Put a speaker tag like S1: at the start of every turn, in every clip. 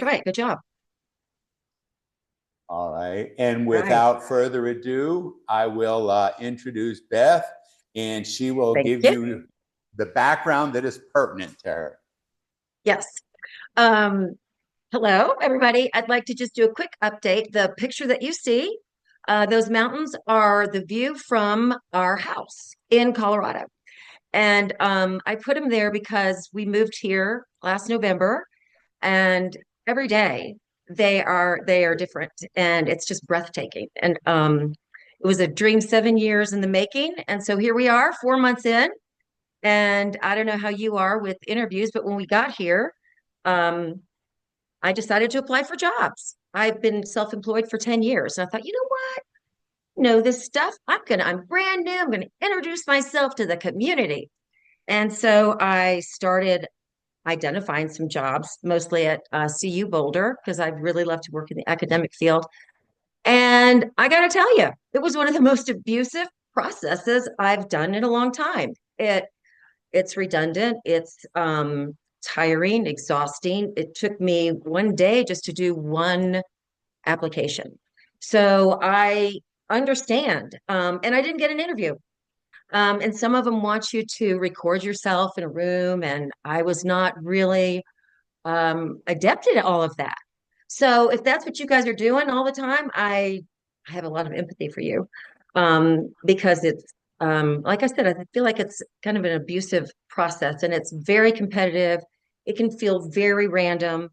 S1: Right. Good job.
S2: All right. And
S1: Right.
S2: without further ado, I will introduce Beth, and she will
S1: Thank
S2: give
S1: you.
S2: you the background that is pertinent to her.
S1: Yes. Um, Hello, everybody. I'd like to just do a quick update. The picture that you see, those mountains are the view from our house in Colorado. And I put them there because we moved here last November, and every day they are different, and it's just breathtaking. And it was a dream 7 years in the making, and so here we are, 4 months in. And I don't know how you are with interviews, but when we got here, um, I decided to apply for jobs. I've been self-employed for 10 years. And I thought, you know what? Know this stuff. I'm brand new. I'm gonna introduce myself to the community. And so I started identifying some jobs, mostly at CU Boulder, because I really love to work in the academic field. And I got to tell you, it was one of the most abusive processes I've done in a long time. It's redundant. It's tiring, exhausting. It took me one day just to do one application. So I understand. And I didn't get an interview. And some of them want you to record yourself in a room, and I was not really adept at all of that. So if that's what you guys are doing all the time, I have a lot of empathy for you, because it's like I said, I feel like it's kind of an abusive process, and it's very competitive. It can feel very random,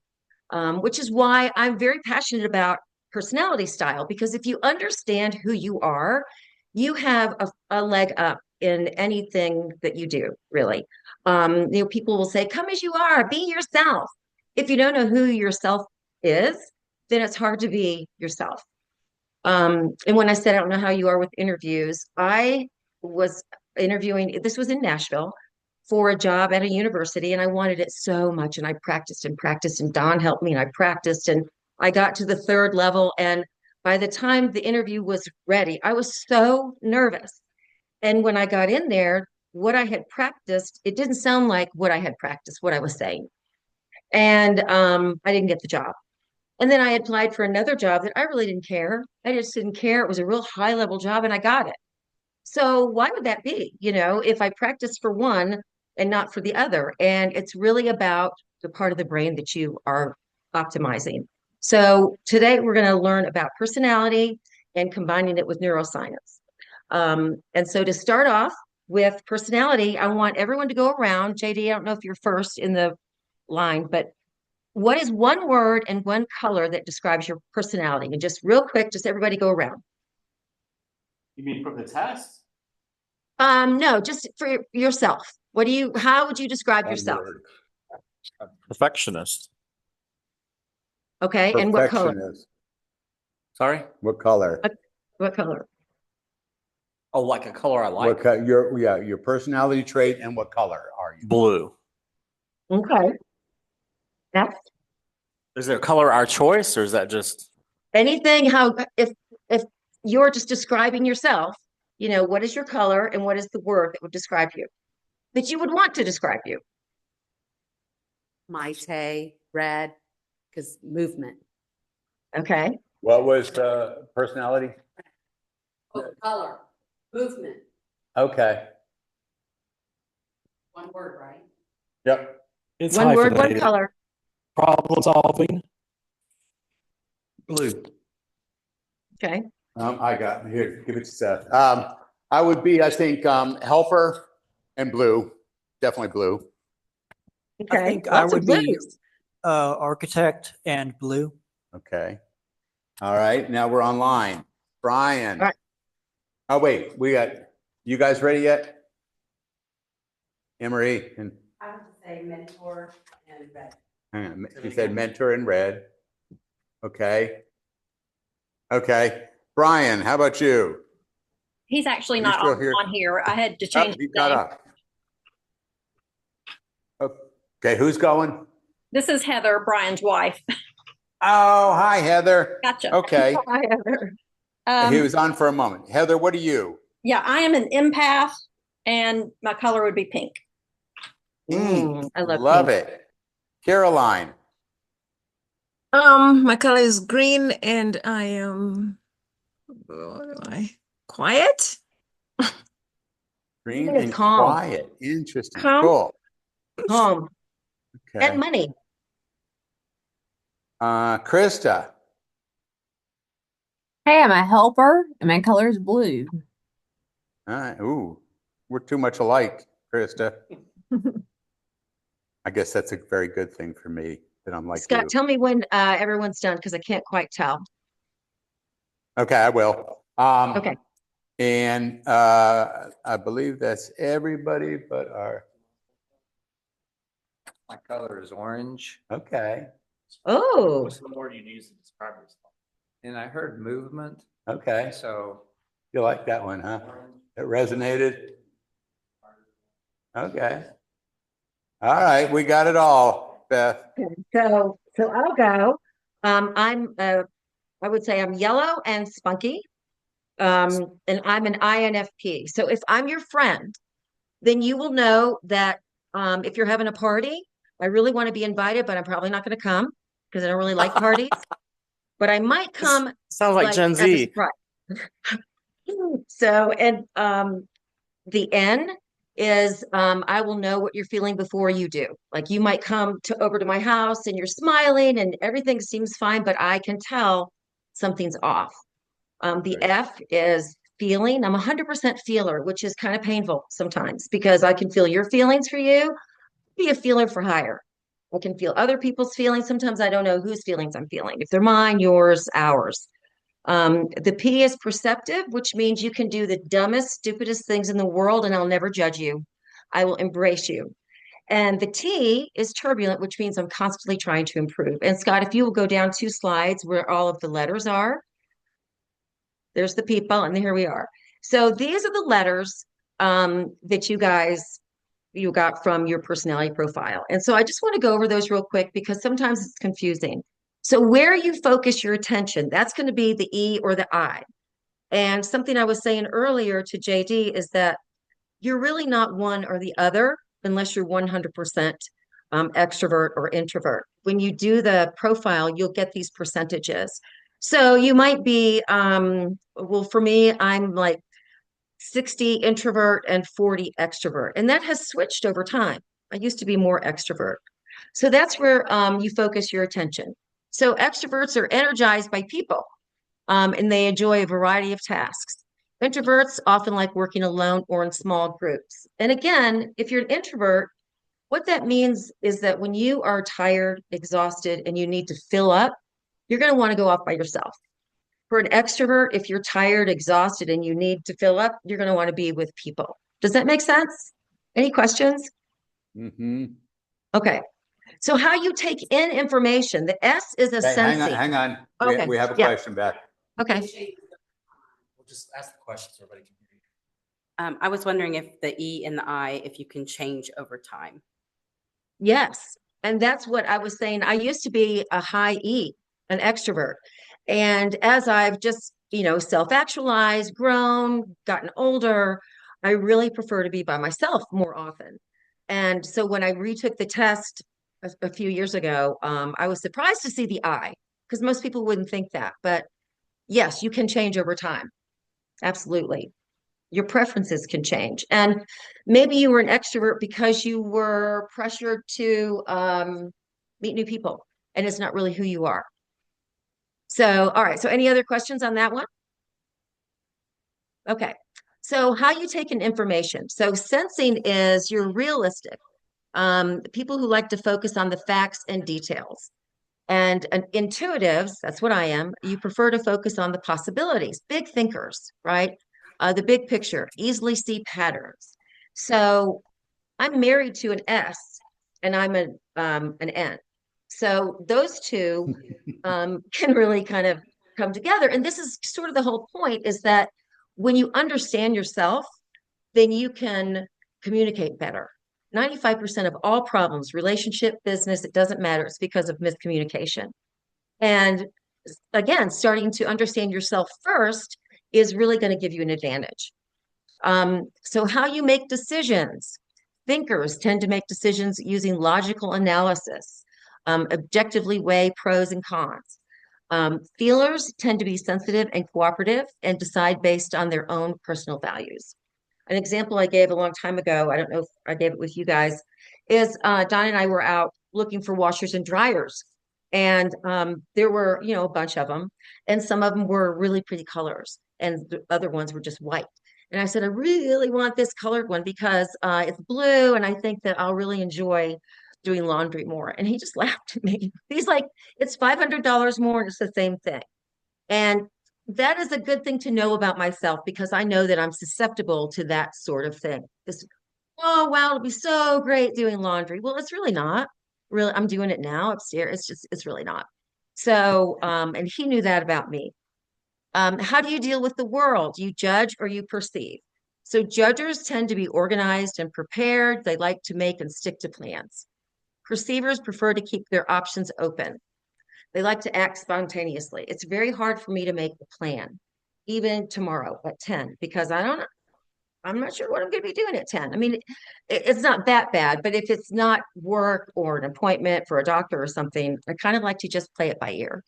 S1: which is why I'm very passionate about personality style, because if you understand who you are, you have a leg up in anything that you do, really. People will say, come as you are, be yourself. If you don't know who yourself is, then it's hard to be yourself. And when I said, I don't know how you are with interviews, I was interviewing, this was in Nashville for a job at a university, and I wanted it so much. And I practiced and practiced, and Don helped me, and I practiced, and I got to the third level. And by the time the interview was ready, I was so nervous. And when I got in there, what I had practiced, it didn't sound like what I had practiced, what I was saying. And I didn't get the job. And then I applied for another job that I really didn't care. I just didn't care. It was a real high level job, and I got it. So why would that be? If I practice for one and not for the other? And it's really about the part of the brain that you are optimizing. So today we're going to learn about personality and combining it with neuroscience. And so to start off with personality, I want everyone to go around. JD, I don't know if you're first in the line, but what is one word and one color that describes your personality? And just real quick, just everybody go around.
S3: You mean from the test?
S1: No, just for yourself. How would you describe
S2: One
S1: yourself?
S2: word.
S3: Perfectionist.
S1: Okay, and what color?
S2: Perfectionist.
S3: Sorry?
S2: What color?
S1: What color?
S3: Oh, like a color I like?
S2: Your personality trait and what color are you?
S3: Blue.
S1: Okay. That's
S3: Is there a color our choice, or is that just
S1: anything how if you're just describing yourself, what is your color and what is the word that would describe you? That you would want to describe you.
S4: Maite, red, because movement.
S1: Okay.
S2: What was the personality?
S4: Oh, color, movement.
S2: Okay.
S4: One word, right?
S2: Yep.
S5: It's
S1: One word, one
S5: hyphenated.
S1: color.
S5: Problem solving. Blue.
S1: Okay.
S2: I got here. Give it to Seth. I would be, I think, helper and blue. Definitely blue.
S1: Okay.
S5: I think I
S1: Lots of
S5: would be
S1: blues.
S5: architect and blue.
S2: Okay. All right. Now we're online. Brian.
S1: All right.
S2: Oh, wait. You guys ready yet? Emery and
S4: I would say mentor and red.
S2: hang on. You said mentor and red. Okay. Okay. Brian, how about you?
S6: He's actually
S2: You
S6: not
S2: still
S6: on,
S2: here?
S6: on here. I had to
S2: Oh,
S6: change
S2: he
S6: his
S2: got
S6: name.
S2: up. Okay, who's going?
S6: This is Heather, Brian's wife.
S2: Oh, hi, Heather.
S6: Gotcha.
S2: Okay.
S1: Hi, Heather.
S2: He was on for a moment. Heather, what are you?
S6: Yeah, I am an empath, and my color would be pink.
S1: I love
S2: Love
S1: pink.
S2: it. Caroline.
S7: My color is green and I am, what am I? Quiet?
S2: Green
S1: It's
S2: and
S1: calm,
S2: quiet. Interesting.
S7: Calm?
S2: Cool.
S1: calm, and
S2: Okay.
S1: money.
S2: Krista.
S8: Hey, I'm a helper and my color is blue.
S2: All right. Ooh, we're too much alike, Krista. I guess that's a very good thing for me that I'm like
S1: Scott,
S2: you.
S1: tell me when everyone's done because I can't quite tell.
S2: Okay, I will.
S1: Okay.
S2: And I believe that's everybody but our,
S3: My color is orange.
S2: okay,
S1: Oh,
S3: What's the word you'd use to describe yourself?
S9: And I heard movement,
S2: okay.
S9: so
S2: You like that one, huh? It resonated? Okay. All right, we got it all, Beth.
S1: so I'll go. I would say I'm yellow and spunky. And I'm an INFP. So if I'm your friend, then you will know that if you're having a party, I really want to be invited, but I'm probably not going to come because I don't really like parties. But I might come
S3: Sounds like
S1: like
S3: Gen
S1: as a
S3: Z.
S1: surprise. So, and the N is I will know what you're feeling before you do. Like you might come to over to my house and you're smiling and everything seems fine, but I can tell something's off. The
S2: Right.
S1: F is feeling. I'm 100% feeler, which is kind of painful sometimes because I can feel your feelings for you, be a feeler for hire. I can feel other people's feelings. Sometimes I don't know whose feelings I'm feeling. If they're mine, yours, ours. The P is perceptive, which means you can do the dumbest, stupidest things in the world, and I'll never judge you. I will embrace you. And the T is turbulent, which means I'm constantly trying to improve. And Scott, if you will go down 2 slides where all of the letters are, there's the people, and here we are. So these are the letters that you got from your personality profile. And so I just want to go over those real quick because sometimes it's confusing. So where you focus your attention, that's going to be the E or the I. And something I was saying earlier to JD is that you're really not one or the other unless you're 100% extrovert or introvert. When you do the profile, you'll get these percentages. So you might be, well, for me, I'm like 60 introvert and 40 extrovert. And that has switched over time. I used to be more extrovert. So that's where you focus your attention. So extroverts are energized by people and they enjoy a variety of tasks. Introverts often like working alone or in small groups. And again, if you're an introvert, what that means is that when you are tired, exhausted, and you need to fill up, you're going to want to go off by yourself. For an extrovert, if you're tired, exhausted, and you need to fill up, you're going to want to be with people. Does that make sense? Any questions?
S2: Mm-hmm.
S1: Okay. So how you take in information, the S is a
S2: Hey, hang on,
S1: sensing.
S2: hang on.
S1: Okay.
S2: We have a
S1: Yeah.
S2: question back.
S1: Okay.
S3: We'll just ask the questions so everybody can hear you.
S4: I was wondering if the E and the I, if you can change over time.
S1: Yes. And that's what I was saying. I used to be a high E, an extrovert. And as I've just, self-actualized, grown, gotten older, I really prefer to be by myself more often. And so when I retook the test a few years ago, I was surprised to see the I, because most people wouldn't think that. But yes, you can change over time. Absolutely. Your preferences can change. And maybe you were an extrovert because you were pressured to meet new people, and it's not really who you are. So, all right. So, any other questions on that one? Okay. So, how you take in information. So, sensing is you're realistic. People who like to focus on the facts and details. And intuitives, that's what I am, you prefer to focus on the possibilities, big thinkers, right? The big picture, easily see patterns. So I'm married to an S and I'm an N. So those two can really kind of come together. And this is sort of the whole point is that when you understand yourself, then you can communicate better. 95% of all problems, relationship, business, it doesn't matter. It's because of miscommunication. And again, starting to understand yourself first is really going to give you an advantage. So, how you make decisions. Thinkers tend to make decisions using logical analysis. objectively weigh pros and cons. Feelers tend to be sensitive and cooperative and decide based on their own personal values. An example I gave a long time ago, I don't know if I gave it with you guys, is Don and I were out looking for washers and dryers. And there were, a bunch of them. And some of them were really pretty colors. And the other ones were just white. And I said, I really want this colored one because it's blue. And I think that I'll really enjoy doing laundry more. And he just laughed at me. He's like, it's $500 more and it's the same thing. And that is a good thing to know about myself because I know that I'm susceptible to that sort of thing. This, oh, wow, it'll be so great doing laundry. Well, it's really not. Really, I'm doing it now upstairs. It's really not. So, and he knew that about me. How do you deal with the world? You judge or you perceive. So judgers tend to be organized and prepared. They like to make and stick to plans. Perceivers prefer to keep their options open. They like to act spontaneously. It's very hard for me to make the plan, even tomorrow at 10, because I'm not sure what I'm going to be doing at 10. I mean, it's not that bad, but if it's not work or an appointment for a doctor or something, I kind of like to just play it by ear.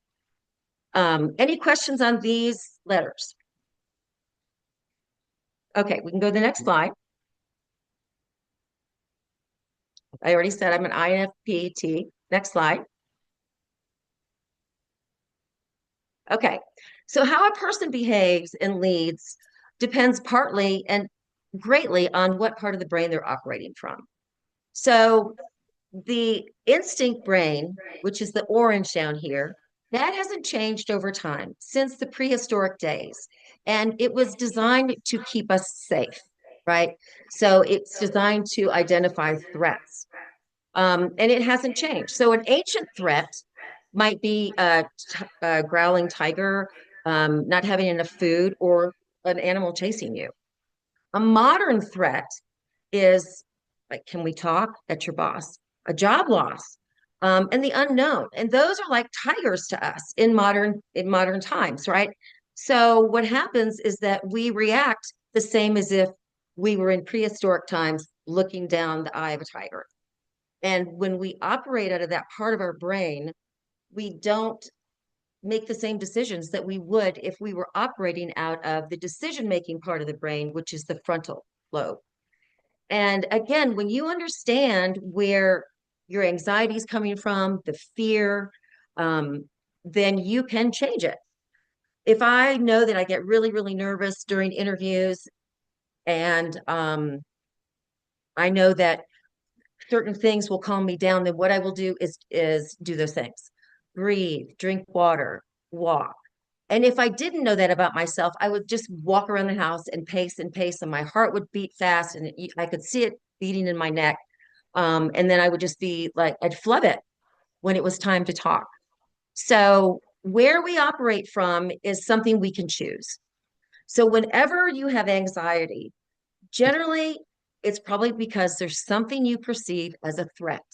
S1: Any questions on these letters? Okay, we can go to the next slide. I already said I'm an INFP. Next slide. Okay, so how a person behaves and leads depends partly and greatly on what part of the brain they're operating from. So the instinct brain, which is the orange down here, that hasn't changed over time since the prehistoric days. And it was designed to keep us safe, right? So it's designed to identify threats. And it hasn't changed. So an ancient threat might be a growling tiger, not having enough food, or an animal chasing you. A modern threat is like, can we talk? That's your boss. A job loss, and the unknown. And those are like tigers to us in modern times, right? So what happens is that we react the same as if we were in prehistoric times looking down the eye of a tiger. And when we operate out of that part of our brain, we don't make the same decisions that we would if we were operating out of the decision-making part of the brain, which is the frontal lobe. And again, when you understand where your anxiety is coming from, the fear, then you can change it. If I know that I get really, really nervous during interviews and I know that certain things will calm me down, then what I will do is do those things. Breathe, drink water, walk. And if I didn't know that about myself, I would just walk around the house and pace, and my heart would beat fast, and I could see it beating in my neck. And then I would just be like, I'd flub it when it was time to talk. So where we operate from is something we can choose. So whenever you have anxiety, generally it's probably because there's something you perceive as a threat.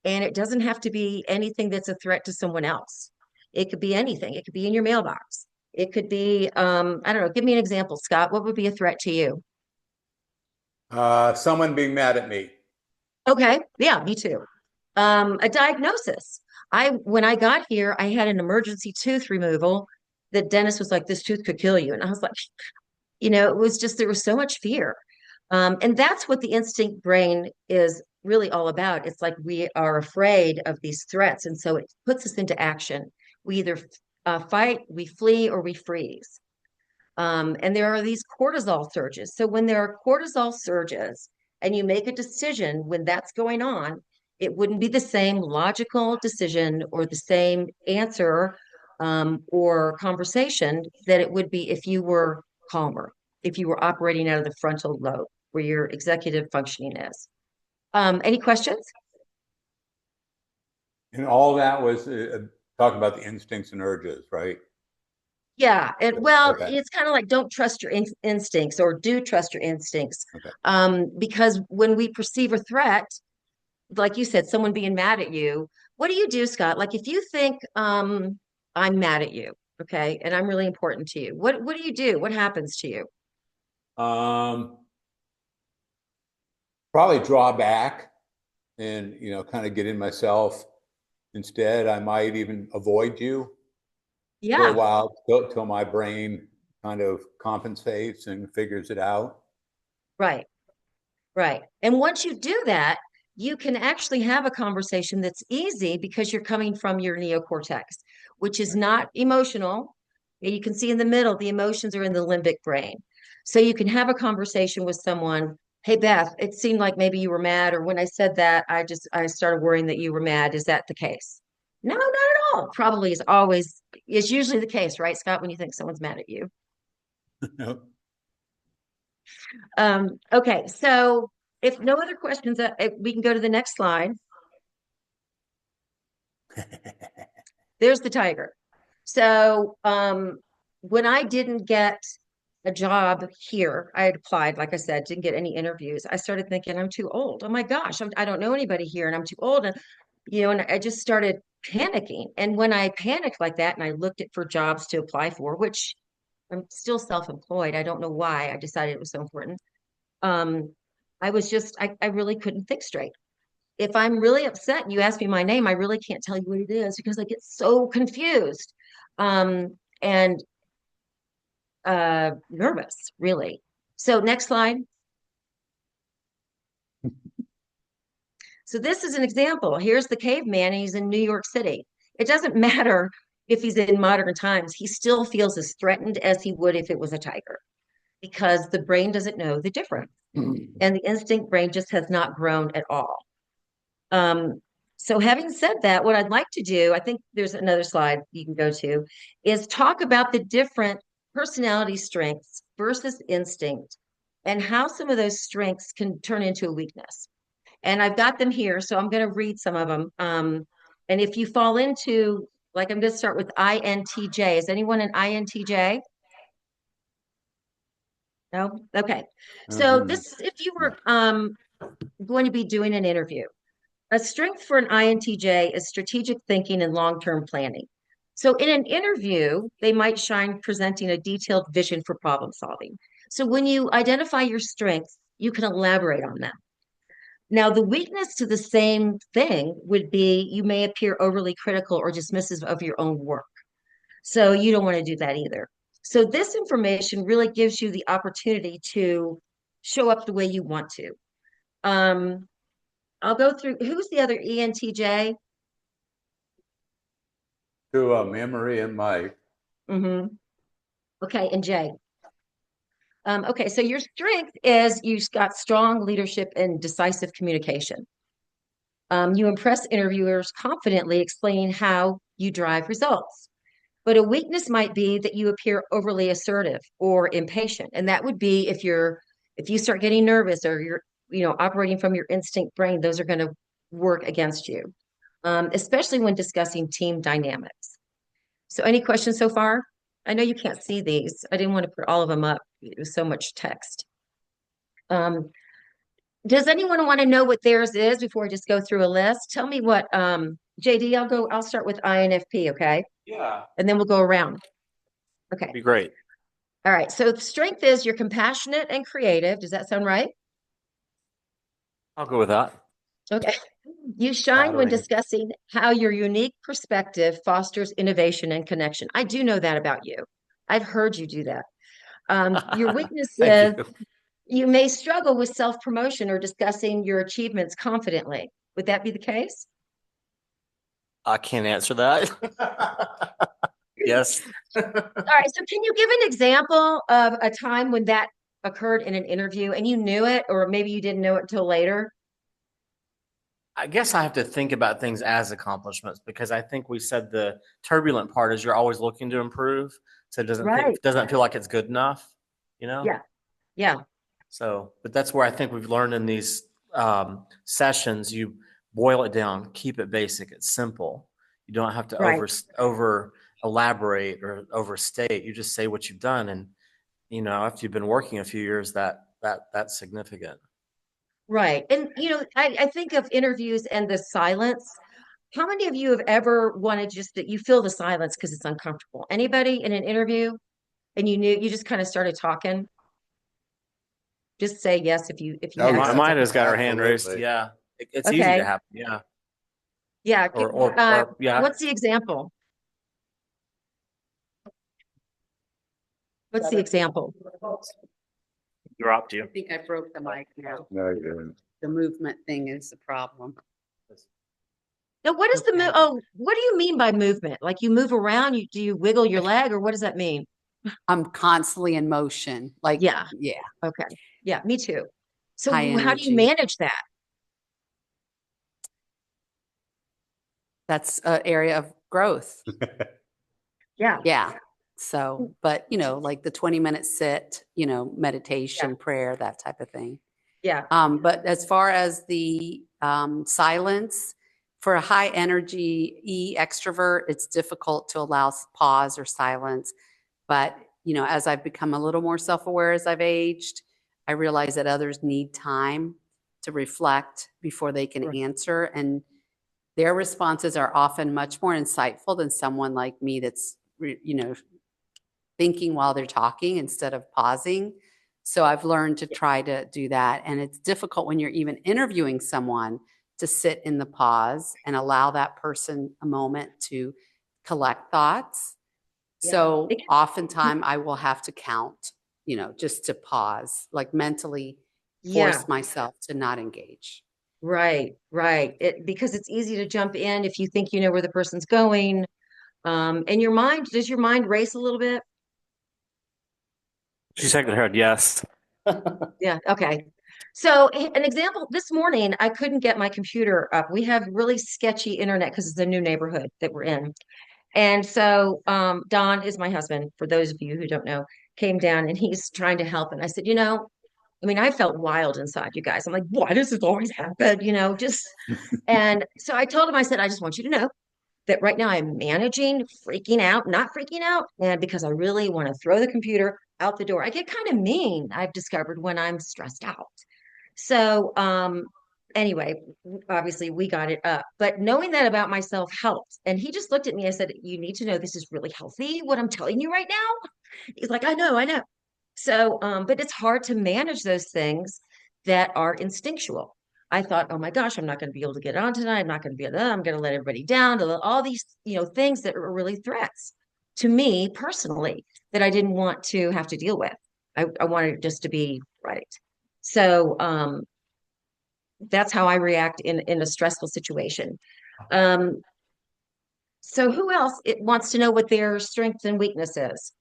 S1: And it doesn't have to be anything that's a threat to someone else. It could be anything. It could be in your mailbox. It could be, I don't know, give me an example, Scott. What would be a threat to you?
S2: Someone being mad at me.
S1: Okay, yeah, me too. A diagnosis. When I got here, I had an emergency tooth removal. The dentist was like, this tooth could kill you. And I was like, it was just, there was so much fear. And that's what the instinct brain is really all about. It's like we are afraid of these threats. And so it puts us into action. We either fight, we flee, or we freeze. And there are these cortisol surges. So when there are cortisol surges and you make a decision when that's going on, it wouldn't be the same logical decision or the same answer or conversation that it would be if you were calmer, if you were operating out of the frontal lobe where your executive functioning is. Any questions?
S2: And all that was talking about the instincts and urges, right?
S1: Yeah, well,
S2: Okay.
S1: it's kind of like don't trust your instincts or do trust your instincts.
S2: Okay.
S1: Because when we perceive a threat, like you said, someone being mad at you, what do you do, Scott? Like if you think I'm mad at you, okay, and I'm really important to you, what do you do? What happens to you?
S2: Probably draw back and kind of get in myself Instead, I might even avoid you for a
S1: Yeah,
S2: while till my brain kind of compensates and figures it out.
S1: right. Right. And once you do that, you can actually have a conversation that's easy because you're coming from your neocortex, which is not emotional. You can see in the middle, the emotions are in the limbic brain. So you can have a conversation with someone. Hey, Beth, it seemed like maybe you were mad, or when I said that, I started worrying that you were mad. Is that the case? No, not at all. Probably is usually the case, right, Scott, when you think someone's mad at you. Okay, so if no other questions, we can go to the next slide. There's the tiger. So when I didn't get a job here, I had applied, like I said, didn't get any interviews. I started thinking, I'm too old. Oh my gosh, I don't know anybody here and I'm too old. And, and I just started panicking. And when I panicked like that and I looked at for jobs to apply for, which I'm still self-employed, I don't know why I decided it was so important. I was just, I really couldn't think straight. If I'm really upset and you ask me my name, I really can't tell you what it is because I get so confused and nervous, really. So next slide. So this is an example. Here's the caveman, and he's in New York City. It doesn't matter if he's in modern times, he still feels as threatened as he would if it was a tiger because the brain doesn't know the difference. And the instinct brain just has not grown at all. So having said that, what I'd like to do, I think there's another slide you can go to, is talk about the different personality strengths versus instinct and how some of those strengths can turn into a weakness. And I've got them here, so I'm going to read some of them. And if you fall into, like, I'm going to start with INTJ. Is anyone an INTJ? No? Okay. So this, if you were going to be doing an interview, a strength for an INTJ is strategic thinking and long-term planning. So in an interview, they might shine presenting a detailed vision for problem solving. So when you identify your strengths, you can elaborate on them. Now, the weakness to the same thing would be you may appear overly critical or dismissive of your own work. So you don't want to do that either. So this information really gives you the opportunity to show up the way you want to. I'll go through, who's the other ENTJ?
S2: To memory and Mike.
S1: Mm-hmm. Okay, and Jay. Okay, so your strength is you've got strong leadership and decisive communication. You impress interviewers confidently explaining how you drive results. But a weakness might be that you appear overly assertive or impatient. And that would be if you start getting nervous or you're, operating from your instinct brain, those are going to work against you, especially when discussing team dynamics. So any questions so far? I know you can't see these. I didn't want to put all of them up. It was so much text. Does anyone want to know what theirs is before I just go through a list? Tell me what, JD, I'll start with INFP, okay?
S3: Yeah.
S1: And then we'll go around. Okay.
S3: Be great.
S1: All right. So the strength is you're compassionate and creative. Does that sound right?
S3: I'll go with that.
S1: Okay. You shine when
S2: Flattering.
S1: discussing how your unique perspective fosters innovation and connection. I do know that about you. I've heard you do that. Your weakness is
S3: Thank you.
S1: you may struggle with self-promotion or discussing your achievements confidently. Would that be the case?
S3: I can't answer that. Yes.
S1: All right. So can you give an example of a time when that occurred in an interview and you knew it, or maybe you didn't know it until later?
S3: I guess I have to think about things as accomplishments because I think we said the turbulent part is you're always looking to improve. So it
S1: Right.
S3: doesn't feel like it's good enough, you know?
S1: Yeah. Yeah.
S3: So, but that's where I think we've learned in these sessions, you boil it down, keep it basic, it's simple. You don't have to
S1: Right.
S3: over elaborate or overstate. You just say what you've done, and after you've been working a few years, that's significant.
S1: Right. And, I think of interviews and the silence. How many of you have ever wanted just that you feel the silence because it's uncomfortable? Anybody in an interview and you just kind of started talking? Just say yes if you
S2: Oh,
S1: had
S2: yeah.
S3: Mine has got her hand raised.
S2: Absolutely.
S3: Yeah. It's easy to
S1: Okay.
S3: happen. Yeah.
S1: Yeah.
S3: yeah.
S1: What's the example? What's the example?
S3: Dropped you.
S4: I think I broke the mic now.
S2: No, you didn't.
S4: The movement thing is the problem.
S1: Now, what is the move?
S4: Okay.
S1: Oh, what do you mean by movement? Like you move around, do you wiggle your leg or what does that mean?
S4: I'm constantly in motion. Like,
S1: Yeah.
S4: yeah,
S1: Okay. Yeah, me too. So
S4: high
S1: how do you
S4: energy.
S1: manage that?
S4: That's an area of growth.
S1: Yeah.
S4: Yeah. So, but like the 20-minute sit, meditation, prayer, that type of thing.
S1: Yeah.
S4: But as far as the silence, for a high energy E extrovert, it's difficult to allow pause or silence. But, as I've become a little more self-aware as I've aged, I realize that others need time to reflect before they can
S1: Right.
S4: answer. And their responses are often much more insightful than someone like me that's, thinking while they're talking instead of pausing. So I've learned to try to do that. And it's difficult when you're even interviewing someone to sit in the pause and allow that person a moment to collect thoughts.
S1: Yeah.
S4: So oftentimes I will have to count, just to pause, like mentally
S1: Yeah.
S4: force myself to not engage.
S1: Right. Right. Because it's easy to jump in if you think you know where the person's going. And does your mind race a little bit?
S3: She said her head yes.
S1: Yeah. Okay. So an example, this morning, I couldn't get my computer up. We have really sketchy internet because it's a new neighborhood that we're in. And so Don is my husband, for those of you who don't know, came down and he's trying to help. And I said, I mean, I felt wild inside, you guys. I'm like, why does this always happen? And so I told him, I said, I just want you to know that right now I'm managing freaking out, not freaking out, and because I really want to throw the computer out the door. I get kind of mean, I've discovered, when I'm stressed out. So, anyway, obviously we got it up, but knowing that about myself helped. And he just looked at me and said, you need to know this is really healthy, what I'm telling you right now. He's like, I know, I know. So, but it's hard to manage those things that are instinctual. I thought, oh my gosh, I'm not going to be able to get on tonight. I'm not going to be able to, I'm going to let everybody down, all these, things that are really threats to me personally that I didn't want to have to deal with. I wanted it just to be right. So, that's how I react in a stressful situation. Um, so who else wants to know what their strength and weakness is?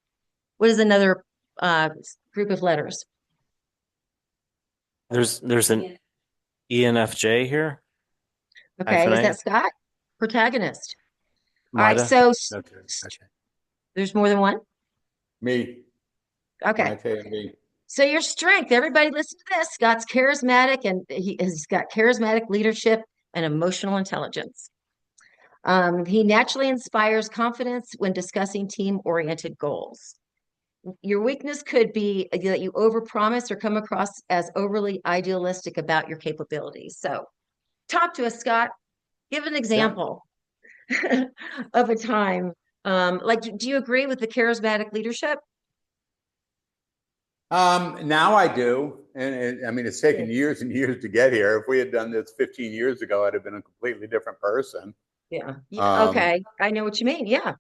S1: What is another group of letters?
S3: There's an ENFJ here.
S1: Okay, is that Scott? Protagonist. All right,
S3: Mida.
S1: so
S2: Okay. Okay.
S1: there's more than one?
S2: Me.
S1: Okay.
S2: Me.
S1: So your strength, everybody listen to this. Scott's charismatic and he's got charismatic leadership and emotional intelligence. He naturally inspires confidence when discussing team-oriented goals. Your weakness could be that you overpromise or come across as overly idealistic about your capabilities. So talk to us, Scott. Give an example of a time. Do you agree with the charismatic leadership?
S2: Now I do. And I mean, it's taken years and years to get here. If we had done this 15 years ago, I'd have been a completely different person.
S1: Yeah. Okay.
S2: Um,
S1: I know what you mean. Yeah.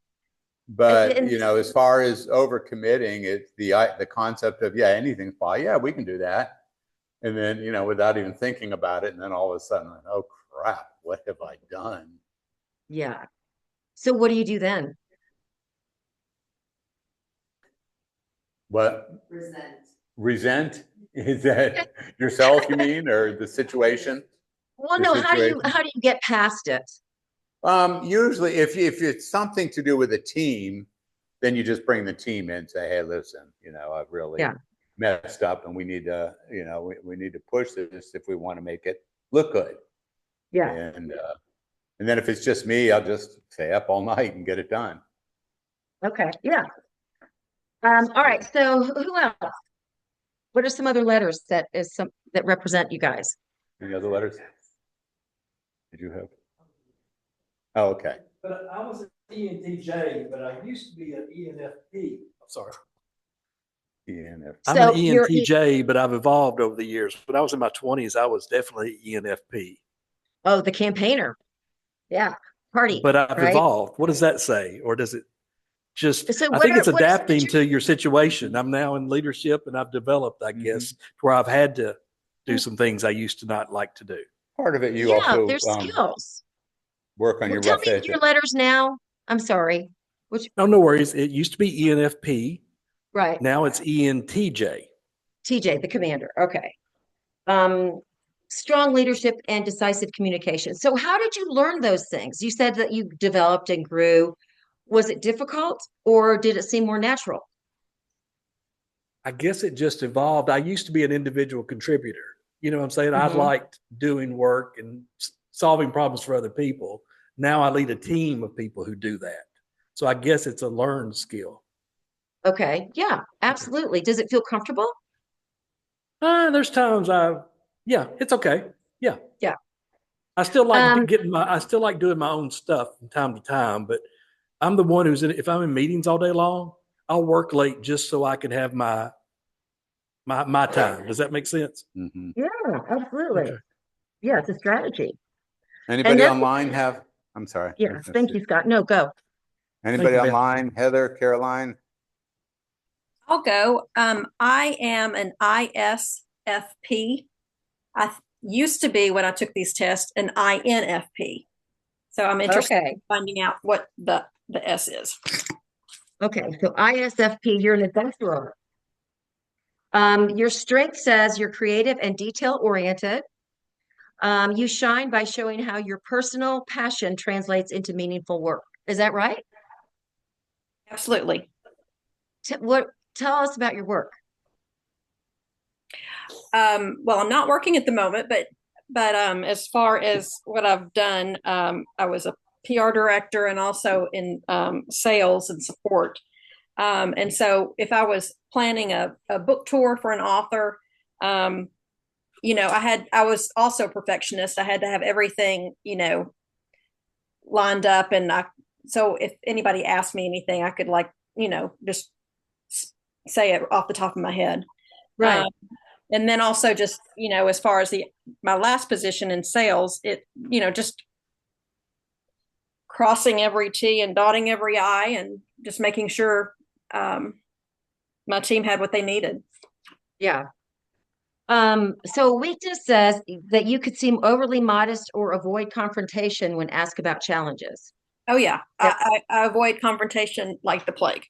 S2: But
S1: And
S2: as far as overcommitting, it's the concept of anything's fine. Yeah, we can do that, and then without even thinking about it, and then all of a sudden, oh crap, what have I done?
S1: yeah. So what do you do then?
S2: What
S4: Resent.
S2: resent? Is that yourself, you mean, or the situation?
S1: Well,
S2: The
S1: no,
S2: situation?
S1: how do you get past it?
S2: Usually, if it's something to do with a team, then you just bring the team in and say, "Hey, listen, I've really
S1: Yeah.
S2: messed up, and we need to, we need to push this if we want to make it look good."
S1: Yeah.
S2: And then if it's just me, I'll just stay up all night and get it done.
S1: Okay. Yeah. All right. So who else? What are some other letters that represent you guys?
S2: Any other letters? Did you have? Oh, okay.
S5: But I was an ENTJ, but I used to be an ENFP. I'm sorry.
S2: ENF.
S5: I'm
S1: So
S5: an ENTJ, but I've evolved over the years. When I was in my 20s, I was definitely ENFP.
S1: Oh, the campaigner. Yeah. Party,
S5: but I've
S1: right?
S5: evolved. What does that say? Or does it just,
S1: So
S5: I think it's
S1: what is
S5: adapting to your situation. I'm now in leadership and I've developed, I guess, to where I've had to do some things I used to not like to do.
S2: Part of it, you
S1: yeah,
S2: also
S1: there's skills.
S2: work on
S1: Well,
S2: your
S1: tell
S2: rough
S1: me
S2: edge.
S1: your letters now. I'm sorry. Which
S5: Oh, no worries. It used to be ENFP.
S1: right.
S5: Now it's ENTJ.
S1: TJ, the commander. Okay. Um, strong leadership and decisive communication. So how did you learn those things? You said that you developed and grew. Was it difficult or did it seem more natural?
S5: I guess it just evolved. I used to be an individual contributor. You know what I'm saying? I
S1: Mhm.
S5: liked doing work and solving problems for other people. Now I lead a team of people who do that. So I guess it's a learned skill.
S1: Okay. Yeah, absolutely. Does it feel comfortable?
S5: There's times yeah, it's okay. Yeah.
S1: Yeah.
S5: I still like
S1: Um,
S5: I still like doing my own stuff from time to time, but I'm the one if I'm in meetings all day long, I'll work late just so I can have my time. Does that make sense?
S2: Mm-hmm.
S1: yeah, absolutely.
S5: Okay.
S1: Yeah, it's a strategy. And
S2: Anybody
S1: then,
S2: online have? I'm sorry.
S1: yes, thank you, Scott. No, go.
S5: Thank
S2: Anybody
S5: you, Beth.
S2: online? Heather, Caroline?
S6: I'll go. I am an ISFP. Used to be when I took these tests an INFP. So I'm interested
S1: Okay.
S6: in finding out what the S is.
S1: Okay. So ISFP, you're an adventurer. Your strength says you're creative and detail oriented. You shine by showing how your personal passion translates into meaningful work. Is that right?
S6: Absolutely.
S1: What? Tell us about your work.
S6: Well, I'm not working at the moment, but as far as what I've done, I was a PR director and also in sales and support. And so if I was planning a book tour for an author, um, I was also a perfectionist. I had to have everything, lined up. So if anybody asked me anything, I could just say it off the top of my head.
S1: Right.
S6: Um, and then also just, as far as my last position in sales, just crossing every T and dotting every I and just making sure my team had what they needed.
S1: Yeah. So weakness says that you could seem overly modest or avoid confrontation when asked about challenges.
S6: Oh yeah,
S1: Yep.
S6: I avoid confrontation like the plague.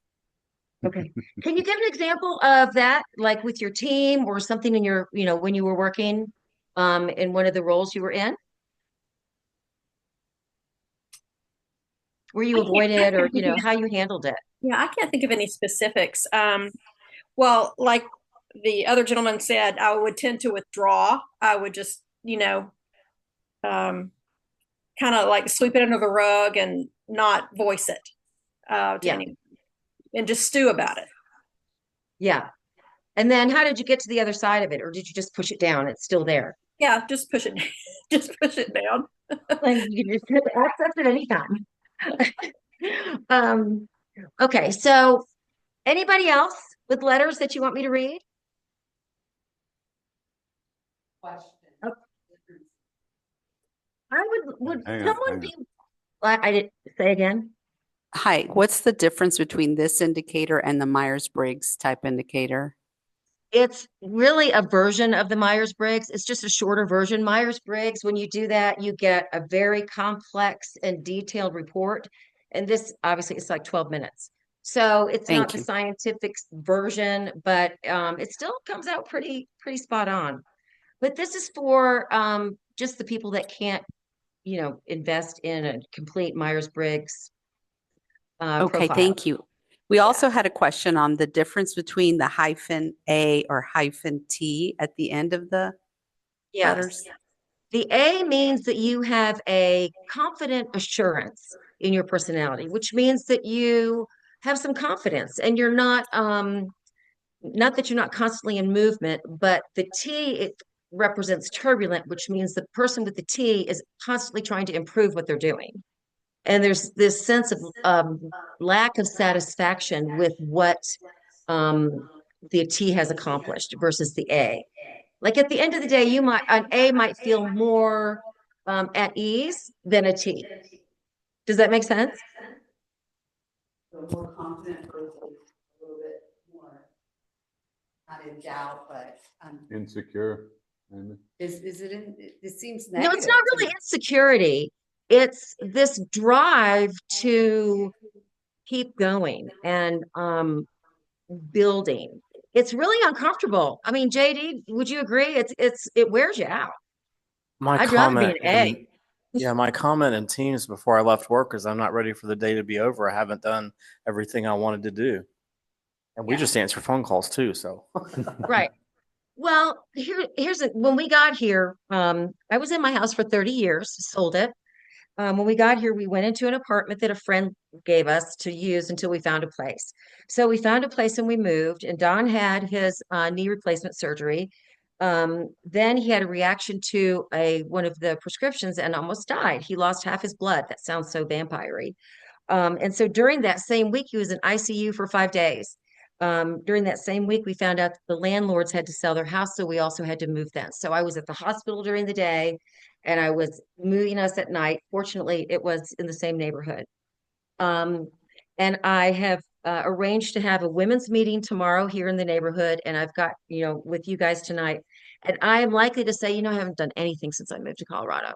S1: Okay. Can you give an example of that, like with your team or something in your, when you were working in one of the roles you were in, where you
S6: I can't,
S1: avoided or, how you handled it?
S6: yeah, I can't think of any specifics. Well, like the other gentleman said, I would tend to withdraw. I would just, um, kind of like sweep it under the rug and not voice it to
S1: Yeah.
S6: anyone and just stew about it.
S1: Yeah. And then how did you get to the other side of it? Or did you just push it down? It's still there.
S6: Yeah, just push it, just push it down.
S1: Like you can just access it anytime. Um, okay, so anybody else with letters that you want me to read? Oh, would
S2: Hang on,
S1: someone
S2: hang on.
S1: be, I didn't say again.
S4: Hi, what's the difference between this indicator and the Myers-Briggs type indicator?
S1: It's really a version of the Myers-Briggs. It's just a shorter version. Myers-Briggs, when you do that, you get a very complex and detailed report. And this obviously it's like 12 minutes. So it's not
S4: Thank
S1: the
S4: you.
S1: scientific version, but it still comes out pretty spot on. But this is for just the people that can't, invest in a complete Myers-Briggs
S4: Okay,
S1: profile.
S4: thank you. We also had a question on the difference between the hyphen A or hyphen T at the end of the
S1: Yes.
S4: letters.
S1: The A means that you have a confident assurance in your personality, which means that you have some confidence and you're not that you're not constantly in movement, but the T, it represents turbulent, which means the person with the T is constantly trying to improve what they're doing. And there's this sense of lack of satisfaction with what the T has accomplished versus the A. Like at the end of the day, an A might feel more at ease than a T. Does that make sense?
S4: So more confident versus a little bit more, not in doubt, but
S2: Insecure. Maybe.
S4: is it in? It seems
S1: No, it's
S4: negative
S1: not
S4: to
S1: really
S4: me.
S1: insecurity. It's this drive to keep going and building. It's really uncomfortable. I mean, JD, would you agree? It wears you out.
S3: My
S1: I'd rather be
S3: comment
S1: an A.
S3: in my comment in Teams before I left work is I'm not ready for the day to be over. I haven't done everything I wanted to do. And we just answer phone calls too. So
S1: Right. Well, when we got here, I was in my house for 30 years, sold it. When we got here, we went into an apartment that a friend gave us to use until we found a place. So we found a place and we moved, and Don had his knee replacement surgery. Then he had a reaction to one of the prescriptions and almost died. He lost half his blood. That sounds so vampire-y. And so during that same week, he was in ICU for 5 days. During that same week, we found out that the landlords had to sell their house, so we also had to move then. So I was at the hospital during the day, and I was moving us at night. Fortunately, it was in the same neighborhood. Um, and I have arranged to have a women's meeting tomorrow here in the neighborhood, and I've got, with you guys tonight. And I am likely to say, I haven't done anything since I moved to Colorado.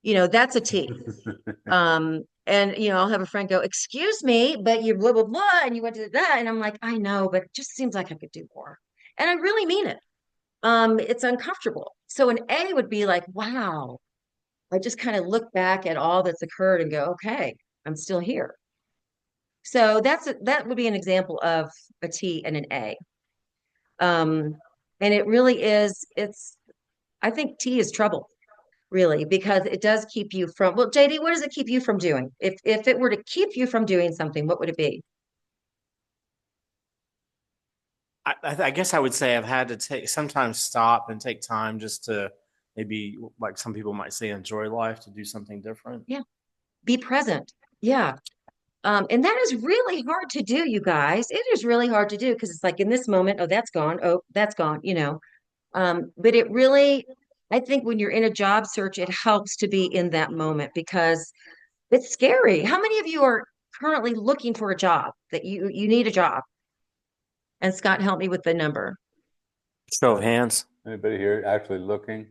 S1: That's a T. And I'll have a friend go, excuse me, but you blah blah blah, and you went to that, and I'm like, I know, but it just seems like I could do more. And I really mean it. It's uncomfortable. So an A would be like, wow, I just kind of look back at all that's occurred and go, okay, I'm still here. So that would be an example of a T and an A. And it really is, I think T is trouble, really, because it does keep you from, well, JD, what does it keep you from doing? If it were to keep you from doing something, what would it be?
S3: I guess I would say I've had to sometimes stop and take time just to maybe, like some people might say, enjoy life, to do something different.
S1: Yeah. Be present. Yeah. And that is really hard to do, you guys. It is really hard to do because it's like in this moment, oh, that's gone. Oh, that's gone. But it really, I think when you're in a job search, it helps to be in that moment because it's scary. How many of you are currently looking for a job that you need a job? And Scott, help me with the number.
S3: Show of hands.
S2: Anybody here actually looking?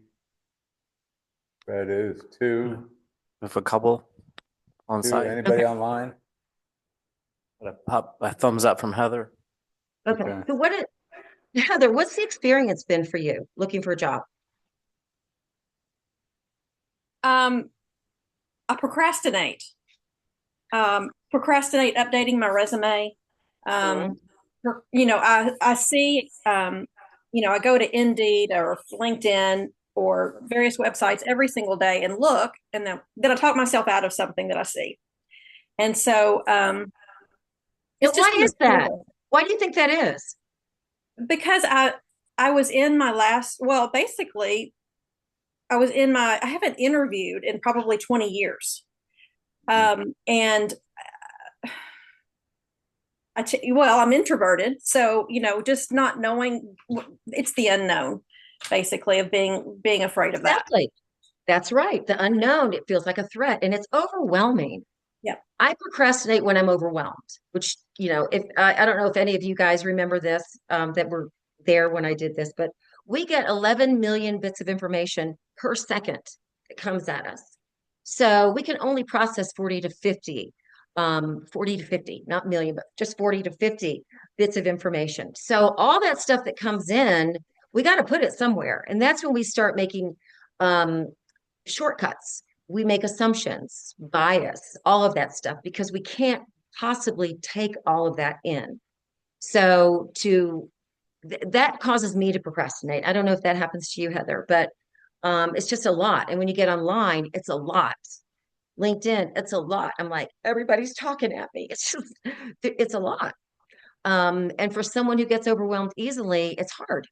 S2: That is two.
S3: With a couple on
S2: Two.
S3: site.
S2: Anybody
S1: Okay.
S2: online?
S3: A thumbs up from Heather.
S1: Okay.
S2: Okay.
S1: So Heather, what's the experience been for you looking for a job?
S6: I procrastinate. Procrastinate updating my resume. I see, I go to Indeed or LinkedIn or various websites every single day and look, and then I talk myself out of something that I see. And so, it's just
S1: Why is that? Why do you think that is?
S6: because I was in my basically I haven't interviewed in probably 20 years. And I'm introverted. So, just not knowing, it's the unknown basically of being afraid of that.
S1: Exactly. That's right. The unknown, it feels like a threat and it's overwhelming.
S6: Yeah.
S1: I procrastinate when I'm overwhelmed, which, if I don't know if any of you guys remember this, that were there when I did this, but we get 11 million bits of information per second that comes at us. So we can only process 40 to 50, 40 to 50, not million, but just 40 to 50 bits of information. So all that stuff that comes in, we got to put it somewhere. And that's when we start making shortcuts. We make assumptions, bias, all of that stuff, because we can't possibly take all of that in. So that causes me to procrastinate. I don't know if that happens to you, Heather, but it's just a lot. And when you get online, it's a lot. LinkedIn, it's a lot. I'm like, everybody's talking at me. It's a lot. And for someone who gets overwhelmed easily, it's hard.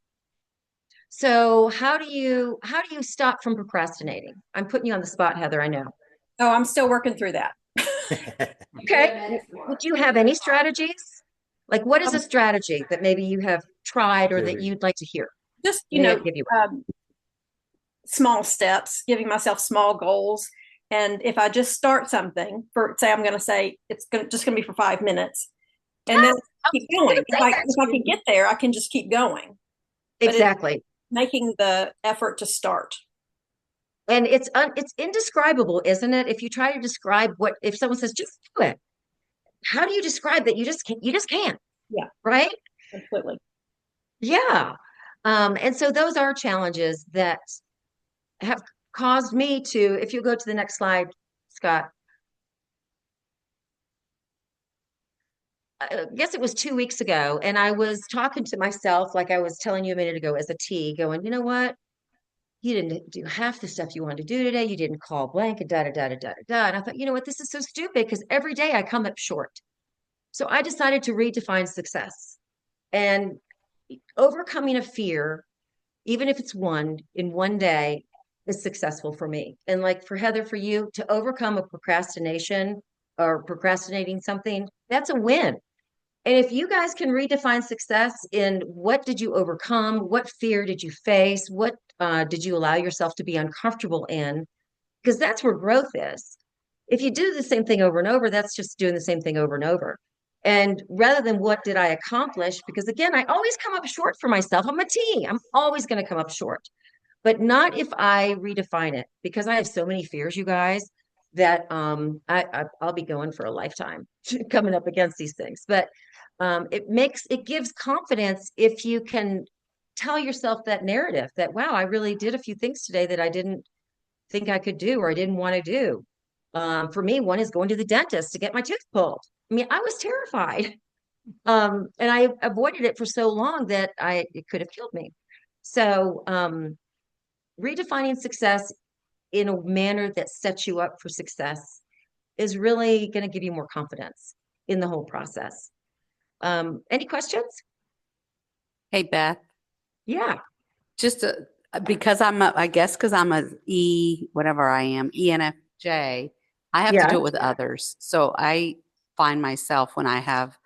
S1: So how do you stop from procrastinating? I'm putting you on the spot, Heather, I know.
S6: Oh, I'm still working through that.
S1: Okay. Would you have any strategies? Like what is a strategy that maybe you have tried or that you'd like to hear?
S6: Just,
S1: Maybe I'll give you one.
S6: small steps, giving myself small goals. And if I just start something, for say I'm going to say just going to be for 5 minutes, and then keep going. If I can get there, I can just keep going. But
S1: Exactly.
S6: Making the effort to start.
S1: And it's indescribable, isn't it? If you try to describe if someone says, just do it, how do you describe that? You just can't.
S6: Yeah.
S1: Right?
S6: Completely.
S1: Yeah. And so those are challenges that have caused me to, if you go to the next slide, Scott, I guess it was 2 weeks ago, and I was talking to myself, like I was telling you a minute ago, as a T, going, you know what? You didn't do half the stuff you wanted to do today. You didn't call blank and da da da da da da. And I thought, you know what? This is so stupid because every day I come up short. So I decided to redefine success and overcoming a fear, even if it's one in one day, is successful for me. And like for Heather, for you to overcome a procrastination or procrastinating something, that's a win. And if you guys can redefine success in what did you overcome? What fear did you face? What did you allow yourself to be uncomfortable in? Because that's where growth is. If you do the same thing over and over, that's just doing the same thing over and over. And rather than what did I accomplish? Because again, I always come up short for myself. I'm a T. I'm always going to come up short, but not if I redefine it. Because I have so many fears, you guys, that I'll be going for a lifetime coming up against these things. But it gives confidence if you can tell yourself that narrative that, wow, I really did a few things today that I didn't think I could do or I didn't want to do. For me, one is going to the dentist to get my tooth pulled. I mean, I was terrified. And I avoided it for so long that it could have killed me. So redefining success in a manner that sets you up for success is really going to give you more confidence in the whole process. Any questions?
S4: Hey, Beth,
S1: Yeah.
S4: just because I guess because I'm a whatever I am, ENFJ, I have to
S1: Yeah.
S4: do it with others. So I find myself when I have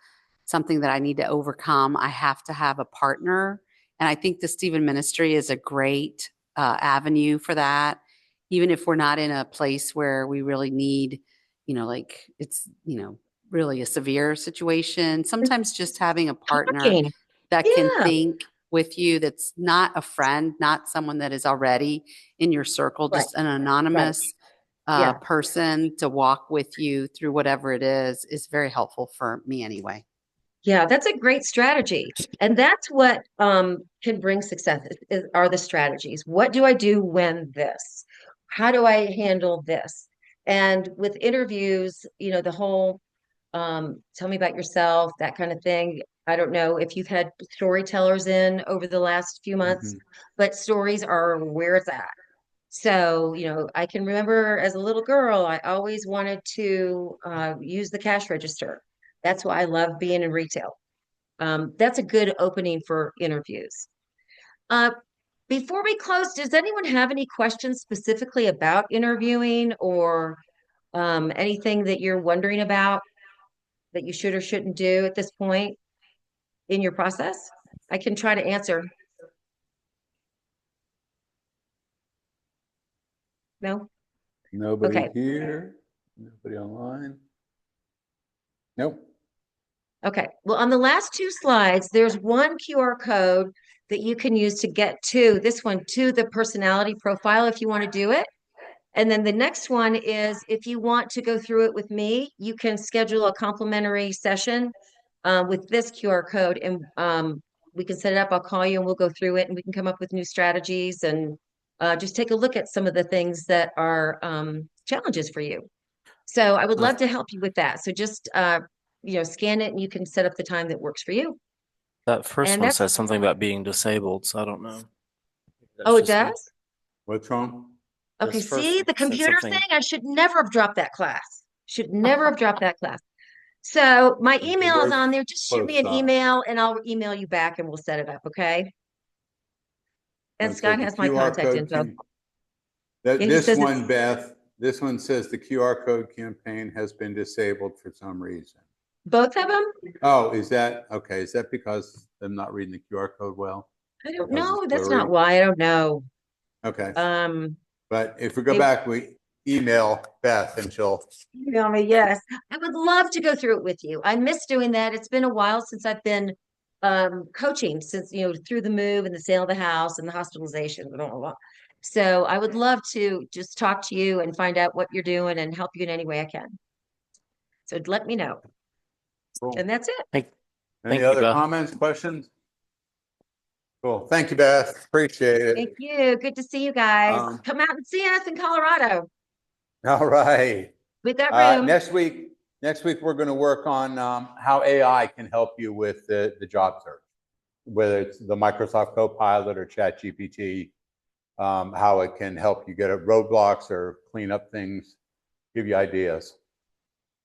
S4: something that I need to overcome, I have to have a partner. And I think the Stephen Ministry is a great avenue for that. Even if we're not in a place where we really need, like it's, really a severe situation. Sometimes just having a partner
S1: Talking.
S4: that can
S1: Yeah.
S4: think with you, that's not a friend, not someone that is already in your circle,
S1: Right.
S4: just an anonymous
S1: Yeah.
S4: person to walk with you through whatever it is very helpful for me anyway.
S1: Yeah, that's a great strategy. And that's what can bring success are the strategies. What do I do when this? How do I handle this? And with interviews, the whole tell me about yourself, that kind of thing. I don't know if you've had storytellers in over the last few months, but stories are where it's at. So, I can remember as a little girl, I always wanted to use the cash register. That's why I love being in retail. That's a good opening for interviews. Uh, before we close, does anyone have any questions specifically about interviewing or anything that you're wondering about that you should or shouldn't do at this point in your process? I can try to answer. No?
S2: Nobody
S1: Okay.
S2: here. Nobody online. Nope.
S1: Okay. Well, on the last two slides, there's one QR code that you can use to get to this one, to the personality profile if you want to do it. And then the next one is if you want to go through it with me, you can schedule a complimentary session with this QR code and we can set it up. I'll call you and we'll go through it and we can come up with new strategies and just take a look at some of the things that are challenges for you. So I would love to help you with that. So just scan it and you can set up the time that works for you.
S3: That first
S1: And
S3: one
S1: that's
S3: says something about being disabled, so I don't know. That's
S1: oh, it
S3: just me.
S1: does?
S2: What's wrong?
S1: Okay,
S3: This first
S1: see the
S3: said
S1: computer
S3: something.
S1: thing? I should never have dropped that class. Should never have dropped that class. So my email is
S2: Where's
S1: on there. Just shoot me an
S2: close
S1: email and I'll email you back and we'll set it up, okay? And
S2: Okay,
S1: Scott
S2: the
S1: has my
S2: QR
S1: contact
S2: code
S1: info.
S2: that
S1: Yeah, he
S2: this
S1: says
S2: one, Beth, this one says the QR code campaign has been disabled for some reason.
S1: both of them?
S2: Oh, is that okay? Is that because I'm not reading the QR code well?
S1: I don't
S2: Because
S1: know.
S2: it's
S1: That's
S2: blurry?
S1: not why. I don't know.
S2: Okay.
S1: Um,
S2: But if we go
S1: They-
S2: back, we email Beth and she'll,
S1: email me, yes. I would love to go through it with you. I miss doing that. It's been a while since I've been coaching since, through the move and the sale of the house and the hospitalization, blah, blah, blah. So I would love to just talk to you and find out what you're doing and help you in any way I can. So let me know.
S2: cool.
S1: And that's it.
S3: Thank
S2: Any
S3: you,
S2: other
S3: Beth.
S2: comments, questions? Cool. Thank you, Beth. Appreciate it.
S1: Thank you. Good to see you guys.
S2: Um,
S1: Come out and see us in Colorado.
S2: All right.
S1: We've got room.
S2: Next week, we're going to work on how AI can help you with the job search, whether it's the Microsoft Copilot or ChatGPT, how it can help you get at roadblocks or clean up things, give you ideas.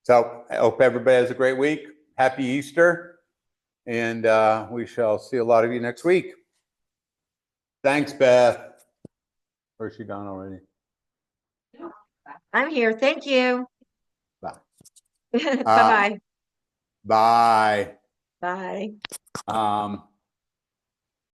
S2: So I hope everybody has a great week. Happy Easter. And we shall see a lot of you next week. Thanks, Beth. Or is she gone already?
S1: I'm here. Thank you.
S2: Bye.
S1: Bye-bye.
S2: Bye.
S1: Bye.
S2: Um,